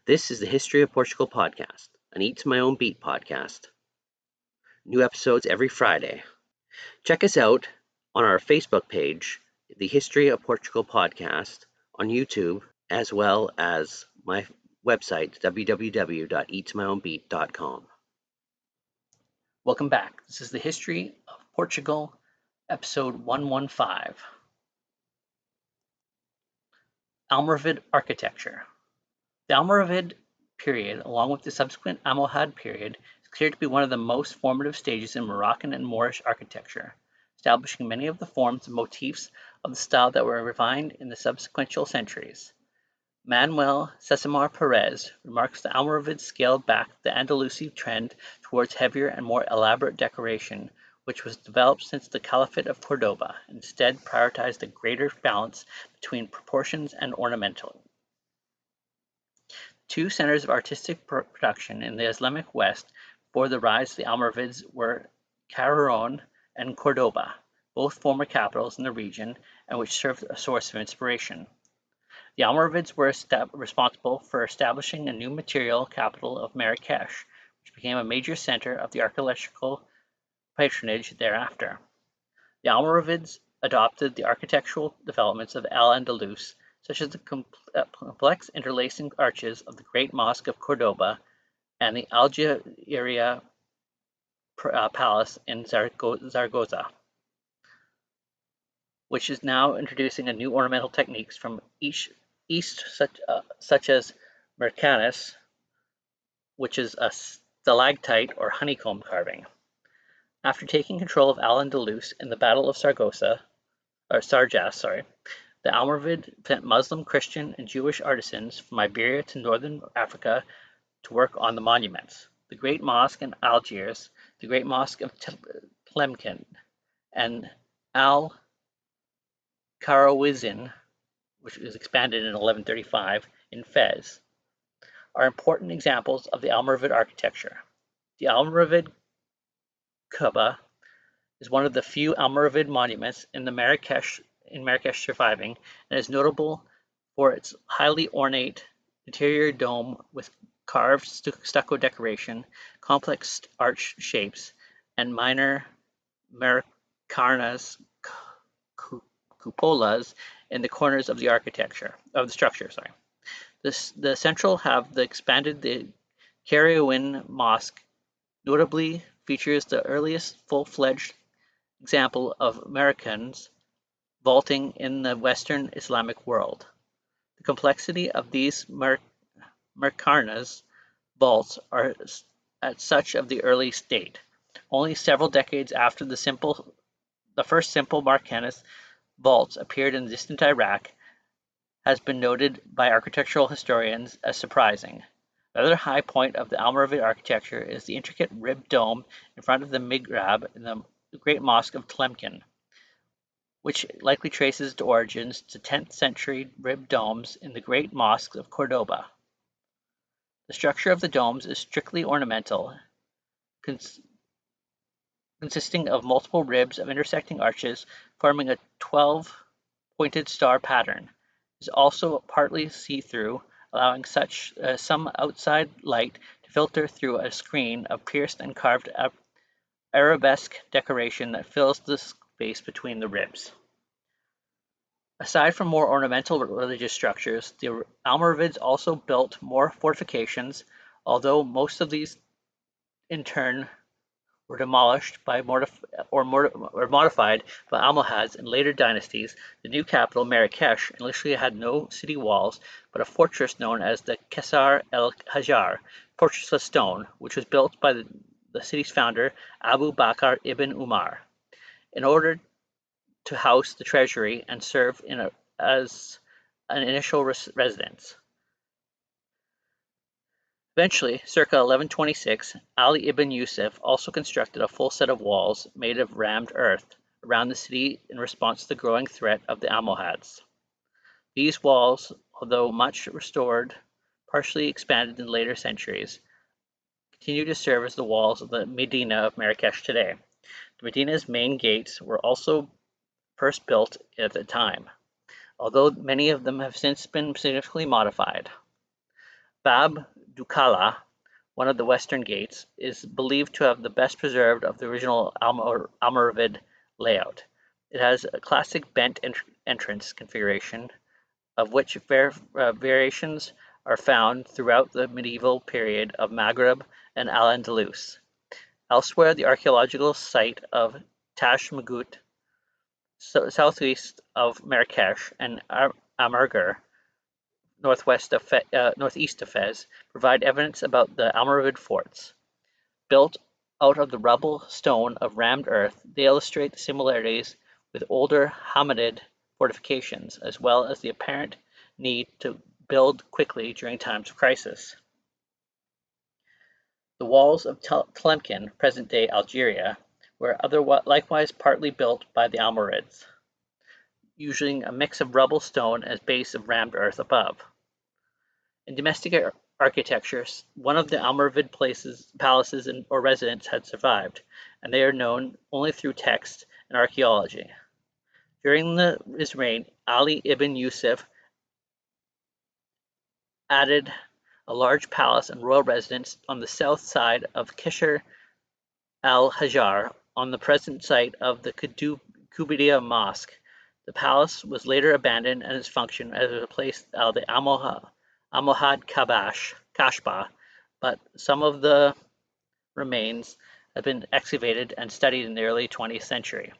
This is the History of Portugal podcast, an Eat to My Own Beat podcast. New episodes every Friday. Check us out on our Facebook page, the History of Portugal podcast, on YouTube, as well as my website, www.eattomyownbeat.com. Welcome back. This is the History of Portugal, episode 115. Almoravid architecture. The Almoravid period, along with the subsequent Almohad period, is clear to be one of the most formative stages in Moroccan and Moorish architecture, establishing many of the forms and motifs of the style that were refined in the subsequent centuries. Manuel Cesar Perez remarks the Almoravids scaled back the Andalusi trend towards heavier and more elaborate decoration, which was developed since the Caliphate of Cordoba, and instead prioritized a greater balance between proportions and ornamental. Two centers of artistic production in the Islamic West before the rise of the Almoravids were Caron and Cordoba, both former capitals in the region and which served a source of inspiration. The Almoravids were responsible for establishing a new material capital of Marrakesh, which became a major center of the archaeological patronage thereafter. The Almoravids adopted the architectural developments of Al-Andalus, such as the complex interlacing arches of the Great Mosque of Cordoba and the Algeria Palace in Zaragoza, which is now introducing a new ornamental techniques from east, such as mercanus, which is a stalactite or honeycomb carving. After taking control of Al-Andalus in the Battle of Sarjas, the Almoravid sent Muslim, Christian, and Jewish artisans from Iberia to northern Africa to work on the monuments. The Great Mosque in Algiers, the Great Mosque of Tlemcen, and Al-Karawizin, which was expanded in 1135 in Fez, are important examples of the Almoravid architecture. The Almoravid Kaaba is one of the few Almoravid monuments in Marrakesh surviving, and is notable for its highly ornate interior dome with carved stucco decoration, complex arch shapes, and minor Maracana's cupolas in the corners of the structure. The central have the expanded the Karawin Mosque, notably features the earliest full-fledged example of Americans vaulting in the Western Islamic world. The complexity of these Maracana's vaults are at such of the early state. Only several decades after the first simple Maracana's vaults appeared in distant Iraq has been noted by architectural historians as surprising. Another high point of the Almoravid architecture is the intricate ribbed dome in front of the mihrab in the Great Mosque of Tlemcen, which likely traces its origins to 10th century ribbed domes in the Great Mosques of Cordoba. The structure of the domes is strictly ornamental, consisting of multiple ribs of intersecting arches forming a 12-pointed star pattern. It is also partly see-through, allowing some outside light to filter through a screen of pierced and carved arabesque decoration that fills the space between the ribs. Aside from more ornamental religious structures, the Almoravids also built more fortifications, although most of these in turn were demolished or modified by Almohads in later dynasties. The new capital, Marrakesh, initially had no city walls, but a fortress known as the Qasr el-Hajar, Fortress of Stone, which was built by the city's founder, Abu Bakr ibn Umar, in order to house the treasury and serve as an initial residence. Eventually, circa 1126, Ali ibn Yusuf also constructed a full set of walls made of rammed earth around the city in response to the growing threat of the Almohads. These walls, although much restored, partially expanded in later centuries, continue to serve as the walls of the Medina of Marrakesh today. The Medina's main gates were also first built at the time, although many of them have since been significantly modified. Bab Dukala, one of the western gates, is believed to have the best preserved of the original Almoravid layout. It has a classic bent entrance configuration, of which variations are found throughout the medieval period of Maghreb and Al-Andalus. Elsewhere, the archaeological site of Tash Magut, southeast of Marrakesh, and Amargur, northeast of Fez, provide evidence about the Almoravid forts. Built out of the rubble stone of rammed earth, they illustrate the similarities with older Hammadid fortifications, as well as the apparent need to build quickly during times of crisis. The walls of Tlemcen, present-day Algeria, were likewise partly built by the Almoravids, using a mix of rubble stone as base of rammed earth above. In domestic architecture, one of the Almoravid palaces or residences had survived, and they are known only through text and archaeology. During his reign, Ali ibn Yusuf added a large palace and royal residence on the south side of Kishr al-Hajar, on the present site of the Kubidia Mosque. The palace was later abandoned and its function as replaced by the Almohad Kashba, but some of the remains have been excavated and studied in the early 20th century.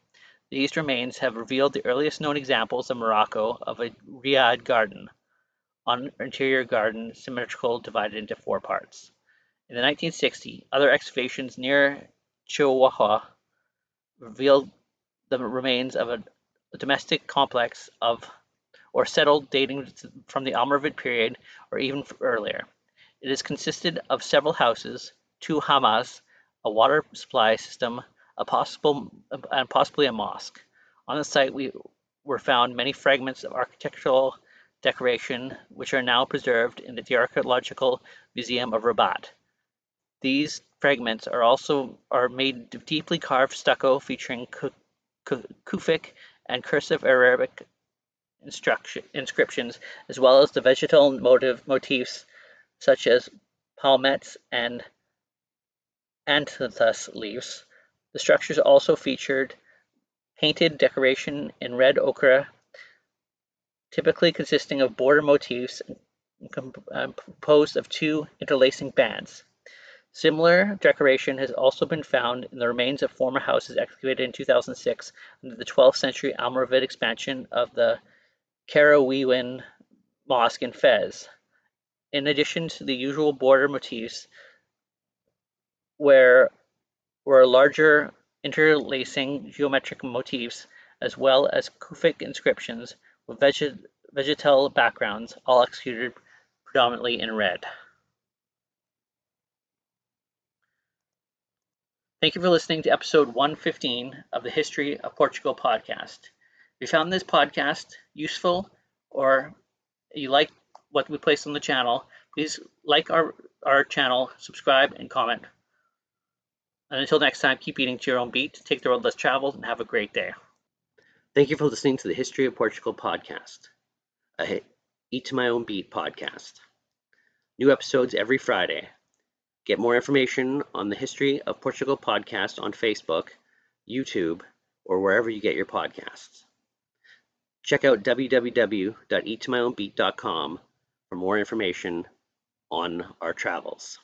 These remains have revealed the earliest known examples in Morocco of a riad garden, an interior garden symmetrical divided into 4 parts. In the 1960s, other excavations near Chihuahua revealed the remains of a domestic complex or settled dating from the Almoravid period or even earlier. It has consisted of several houses, 2 hammas, a water supply system, and possibly a mosque. On the site were found many fragments of architectural decoration, which are now preserved in the Archaeological Museum of Rabat. These fragments are made of deeply carved stucco featuring Kufic and cursive Arabic inscriptions, as well as the vegetal motifs such as palmettes and anthus leaves. The structures also featured painted decoration in red ochre, typically consisting of border motifs composed of 2 interlacing bands. Similar decoration has also been found in the remains of former houses excavated in 2006 under the 12th century Almoravid expansion of the Karawiwin Mosque in Fez. In addition to the usual border motifs, were larger interlacing geometric motifs, as well as Kufic inscriptions with vegetal backgrounds, all executed predominantly in red. Thank you for listening to episode 115 of the History of Portugal podcast. If you found this podcast useful or you like what we place on the channel, please like our channel, subscribe, and comment. And until next time, keep eating to your own beat, take the road less traveled, and have a great day. Thank you for listening to the History of Portugal podcast, a Eat to My Own Beat podcast. New episodes every Friday. Get more information on the History of Portugal podcast on Facebook, YouTube, or wherever you get your podcasts. Check out www.eattomyownbeat.com for more information on our travels.